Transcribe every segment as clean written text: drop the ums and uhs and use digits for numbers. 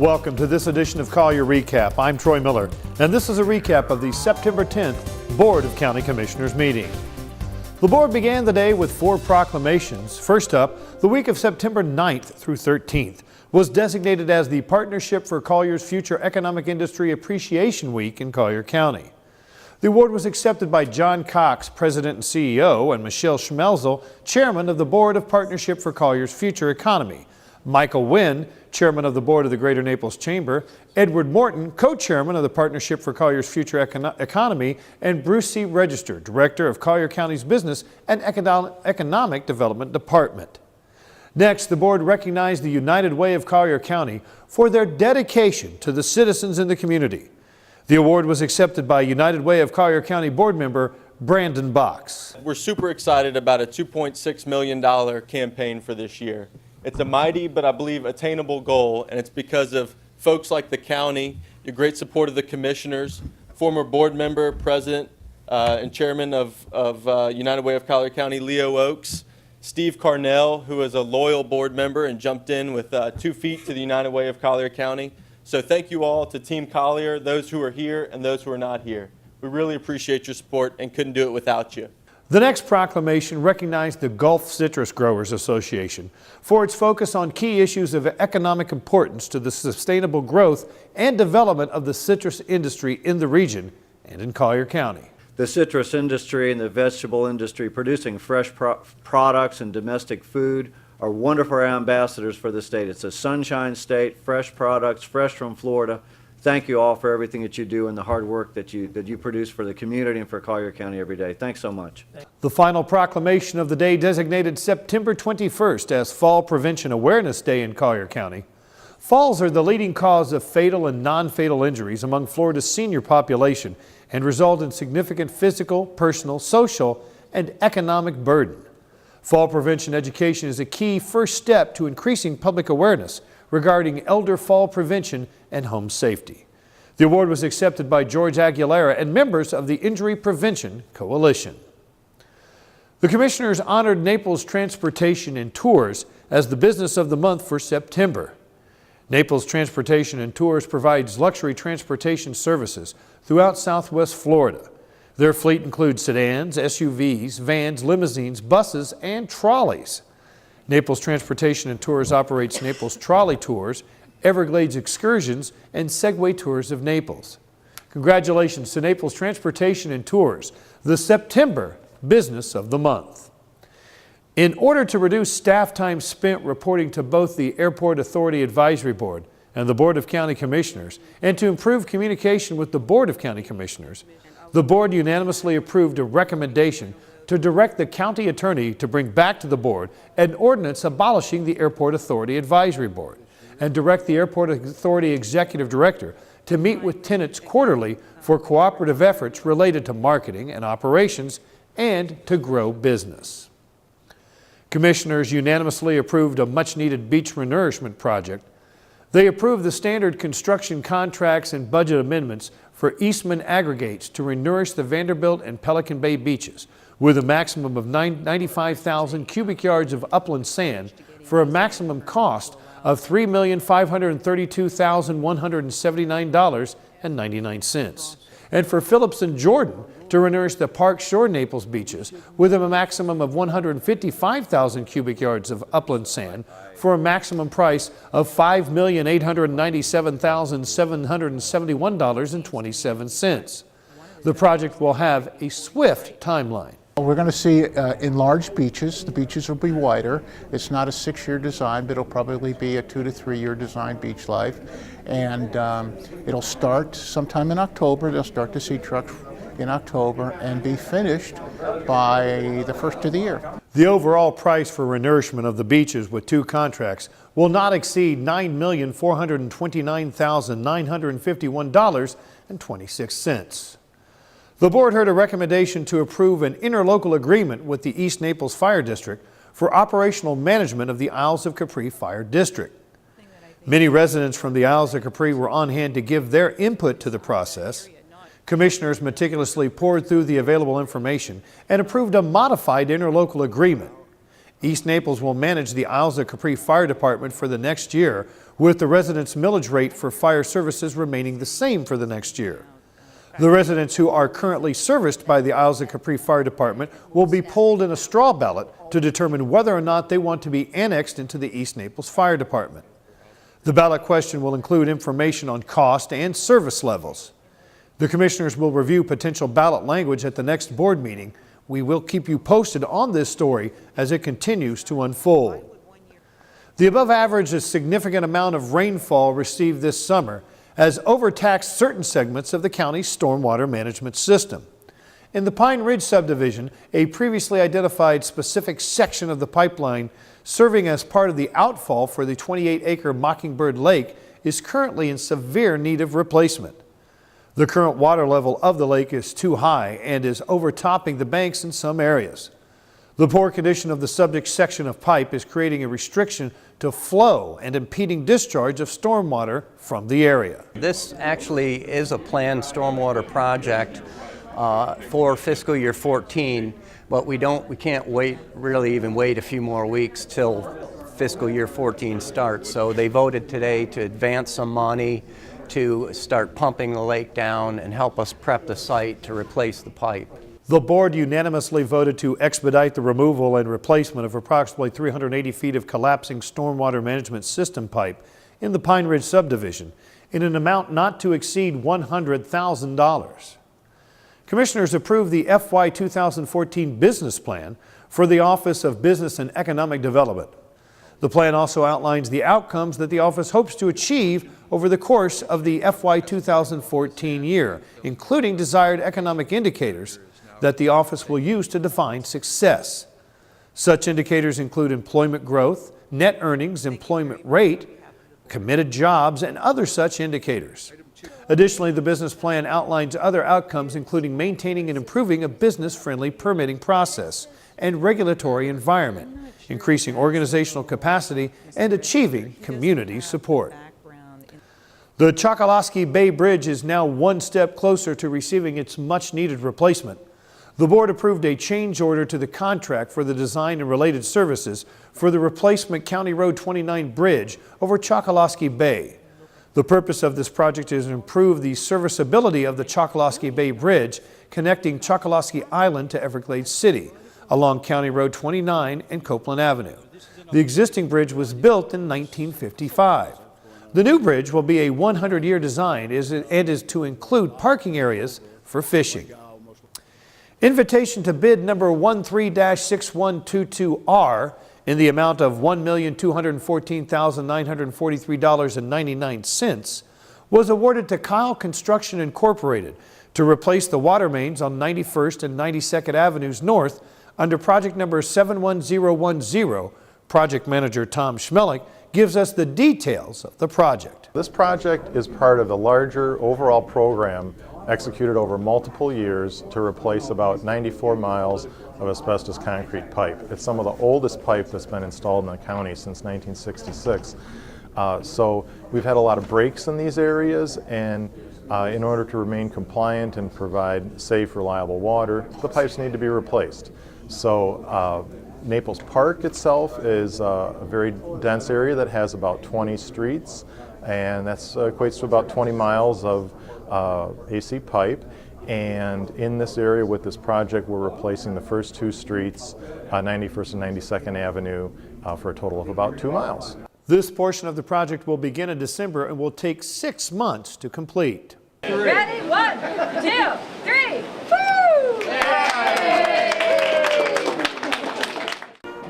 Welcome to this edition of Collier Recap. I'm Troy Miller, and this is a recap of the September 10th Board of County Commissioners meeting. The board began the day with 4 proclamations. First up, the week of September 9th through 13th was designated as the Partnership for Collier's Future Economic Industry Appreciation Week in Collier County. The award was accepted by John Cox, President and CEO, and Michelle Schmelzel, Chairman of the Board of Partnership for Collier's Future Economy. Michael Wynn, Chairman of the Board of the Greater Naples Chamber, Edward Morton, Co-Chairman of the Partnership for Collier's Future Economy, and Bruce C. Register, Director of Collier County's Business and Economic Development Department. Next, the board recognized the United Way of Collier County for their dedication to the citizens in the community. The award was accepted by United Way of Collier County board member Brandon Box. We're super excited about a $2.6 million campaign for this year. It's a mighty, but I believe attainable goal, and it's because of folks like the county, your great support of the commissioners, former board member, president, and chairman of United Way of Collier County, Leo Oakes, Steve Carnell, who is a loyal board member and jumped in with 2 feet to the United Way of Collier County. So thank you all to Team Collier, those who are here and those who are not here. We really appreciate your support and couldn't do it without you. The next proclamation recognized the Gulf Citrus Growers Association for its focus on key issues of economic importance to the sustainable growth and development of the citrus industry in the region and in Collier County. The citrus industry and the vegetable industry producing fresh products and domestic food are wonderful ambassadors for the state. It's a sunshine state, fresh products, fresh from Florida. Thank you all for everything that you do and the hard work that you produce for the community and for Collier County every day. Thanks so much. The final proclamation of the day designated September 21st as Fall Prevention Awareness Day in Collier County. Falls are the leading cause of fatal and non-fatal injuries among Florida's senior population and result in significant physical, personal, social, and economic burden. Fall prevention education is a key first step to increasing public awareness regarding elder fall prevention and home safety. The award was accepted by George Aguilera and members of the Injury Prevention Coalition. The commissioners honored Naples Transportation and Tours as the business of the month for September. Naples Transportation and Tours provides luxury transportation services throughout Southwest Florida. Their fleet includes sedans, SUVs, vans, limousines, buses, and trolleys. Naples Transportation and Tours operates Naples Trolley Tours, Everglades Excursions, and Segway Tours of Naples. Congratulations to Naples Transportation and Tours, the September Business of the Month. In order to reduce staff time spent reporting to both the Airport Authority Advisory Board and the Board of County Commissioners, and to improve communication with the Board of County Commissioners, the board unanimously approved a recommendation to direct the county attorney to bring back to the board an ordinance abolishing the Airport Authority Advisory Board and direct the Airport Authority Executive Director to meet with tenants quarterly for cooperative efforts related to marketing and operations and to grow business. Commissioners unanimously approved a much-needed beach renourishment project. They approved the standard construction contracts and budget amendments for Eastman Aggregates to renourish the Vanderbilt and Pelican Bay beaches with a maximum of 95,000 cubic yards of upland sand for a maximum cost of $3,532,179.99. And for Phillips and Jordan to renourish the Park Shore Naples beaches with a maximum of 155,000 cubic yards of upland sand for a maximum price of $5,897,771.27. The project will have a swift timeline. We're going to see enlarged beaches. The beaches will be wider. It's not a 6-year design, but it'll probably be a 2 to 3 year design beach life. And it'll start sometime in October. They'll start to see trucks in October and be finished by the first of the year. The overall price for renourishment of the beaches with 2 contracts will not exceed $9,429,951.26. The board heard a recommendation to approve an interlocal agreement with the East Naples Fire District for operational management of the Isles of Capri Fire District. Many residents from the Isles of Capri were on hand to give their input to the process. Commissioners meticulously poured through the available information and approved a modified interlocal agreement. East Naples will manage the Isles of Capri Fire Department for the next year, with the residents' millage rate for fire services remaining the same for the next year. The residents who are currently serviced by the Isles of Capri Fire Department will be polled in a straw ballot to determine whether or not they want to be annexed into the East Naples Fire Department. The ballot question will include information on cost and service levels. The commissioners will review potential ballot language at the next board meeting. We will keep you posted on this story as it continues to unfold. The above average is significant amount of rainfall received this summer has overtaxed certain segments of the county's stormwater management system. In the Pine Ridge subdivision, a previously identified specific section of the pipeline serving as part of the outfall for the 28-acre Mockingbird Lake is currently in severe need of replacement. The current water level of the lake is too high and is overtopping the banks in some areas. The poor condition of the subject section of pipe is creating a restriction to flow and impeding discharge of stormwater from the area. This actually is a planned stormwater project for fiscal year 14, but we can't really even wait a few more weeks till fiscal year 14 starts. So they voted today to advance some money to start pumping the lake down and help us prep the site to replace the pipe. The board unanimously voted to expedite the removal and replacement of approximately 380 feet of collapsing stormwater management system pipe in the Pine Ridge subdivision in an amount not to exceed $100,000. Commissioners approved the FY 2014 business plan for the Office of Business and Economic Development. The plan also outlines the outcomes that the office hopes to achieve over the course of the FY 2014 year, including desired economic indicators that the office will use to define success. Such indicators include employment growth, net earnings, employment rate, committed jobs, and other such indicators. Additionally, the business plan outlines other outcomes, including maintaining and improving a business-friendly permitting process and regulatory environment, increasing organizational capacity, and achieving community support. The Chokoloskee Bay Bridge is now one step closer to receiving its much-needed replacement. The board approved a change order to the contract for the design and related services for the replacement County Road 29 bridge over Chokoloskee Bay. The purpose of this project is to improve the serviceability of the Chokoloskee Bay Bridge connecting Chokoloskee Island to Everglades City along County Road 29 and Copeland Avenue. The existing bridge was built in 1955. The new bridge will be a 100-year design and is to include parking areas for fishing. Invitation to bid number 13-6122R in the amount of $1,214,943.99 was awarded to Kyle Construction Incorporated to replace the water mains on 91st and 92nd Avenues North under project number 71010. Project manager Tom Schmelik gives us the details of the project. This project is part of the larger overall program executed over multiple years to replace about 94 miles of asbestos concrete pipe. It's some of the oldest pipe that's been installed in the county since 1966. So we've had a lot of breaks in these areas, and in order to remain compliant and provide safe, reliable water, the pipes need to be replaced. So Naples Park itself is a very dense area that has about 20 streets, and that equates to about 20 miles of AC pipe. And in this area with this project, we're replacing the first two streets, 91st and 92nd Avenue, for a total of about 2 miles. This portion of the project will begin in December and will take 6 months to complete. Ready? 1, 2, 3, woo!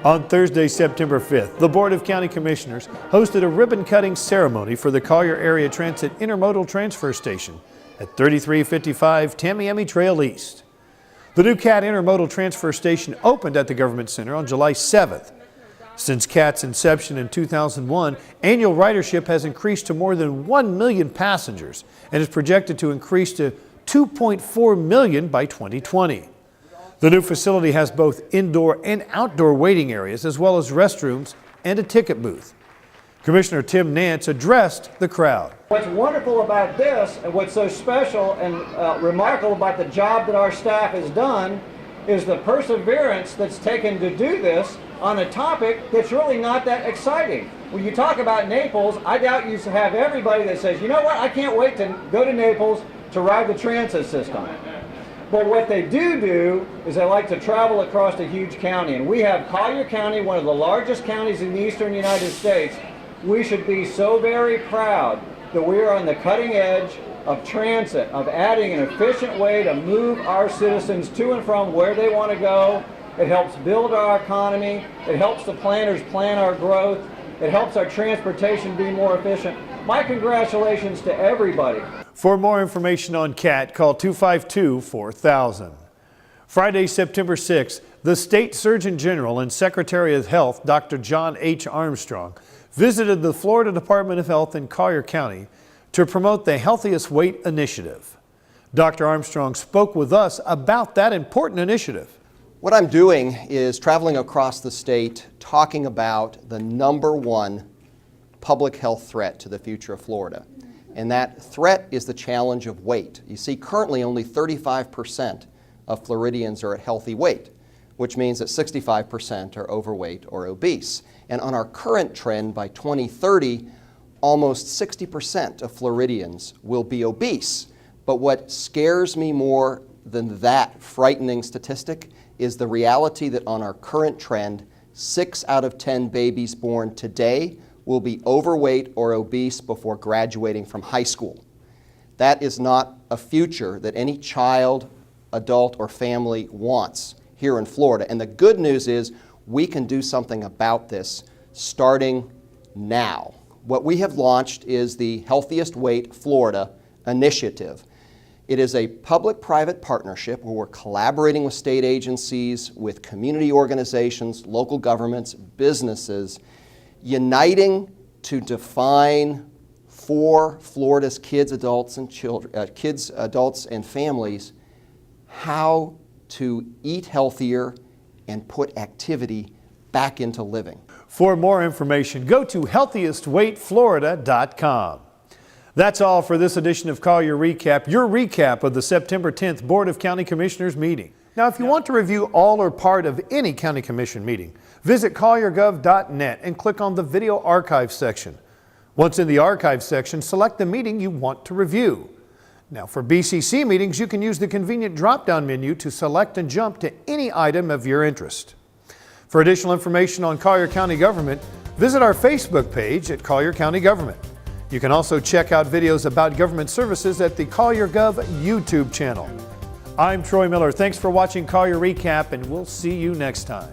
On Thursday, September 5th, the Board of County Commissioners hosted a ribbon-cutting ceremony for the Collier Area Transit Intermodal Transfer Station at 3355 Tamiami Trail East. The new CAT Intermodal Transfer Station opened at the Government Center on July 7th. Since CAT's inception in 2001, annual ridership has increased to more than 1 million passengers and is projected to increase to 2.4 million by 2020. The new facility has both indoor and outdoor waiting areas, as well as restrooms and a ticket booth. Commissioner Tim Nance addressed the crowd. What's wonderful about this, and what's so special and remarkable about the job that our staff has done, is the perseverance that's taken to do this on a topic that's really not that exciting. When you talk about Naples, I doubt you have everybody that says, you know what, I can't wait to go to Naples to ride the transit system. But what they do is they like to travel across a huge county. And we have Collier County, one of the largest counties in the eastern United States. We should be so very proud that we are on the cutting edge of transit, of adding an efficient way to move our citizens to and from where they want to go. It helps build our economy. It helps the planners plan our growth. It helps our transportation be more efficient. My congratulations to everybody. For more information on CAT, call 252-4000. Friday, September 6th, the State Surgeon General and Secretary of Health, Dr. John H. Armstrong, visited the Florida Department of Health in Collier County to promote the Healthiest Weight initiative. Dr. Armstrong spoke with us about that important initiative. What I'm doing is traveling across the state talking about the #1 public health threat to the future of Florida. And that threat is the challenge of weight. You see, currently only 35% of Floridians are at healthy weight, which means that 65% are overweight or obese. And on our current trend, by 2030, almost 60% of Floridians will be obese. But what scares me more than that frightening statistic is the reality that on our current trend, 6 out of 10 babies born today will be overweight or obese before graduating from high school. That is not a future that any child, adult, or family wants here in Florida. And the good news is we can do something about this starting now. What we have launched is the Healthiest Weight Florida initiative. It is a public-private partnership where we're collaborating with state agencies, with community organizations, local governments, businesses, uniting to define for Florida's kids, adults, and adults, and families how to eat healthier and put activity back into living. For more information, go to healthiestweightflorida.com. That's all for this edition of Collier Recap, your recap of the September 10th Board of County Commissioners meeting. Now, if you want to review all or part of any County Commission meeting, visit colliergov.net and click on the Video Archive section. Once in the Archive section, select the meeting you want to review. Now, for BCC meetings, you can use the convenient drop-down menu to select and jump to any item of your interest. For additional information on Collier County government, visit our Facebook page at Collier County Government. You can also check out videos about government services at the Collier Gov YouTube channel. I'm Troy Miller. Thanks for watching Collier Recap, and we'll see you next time.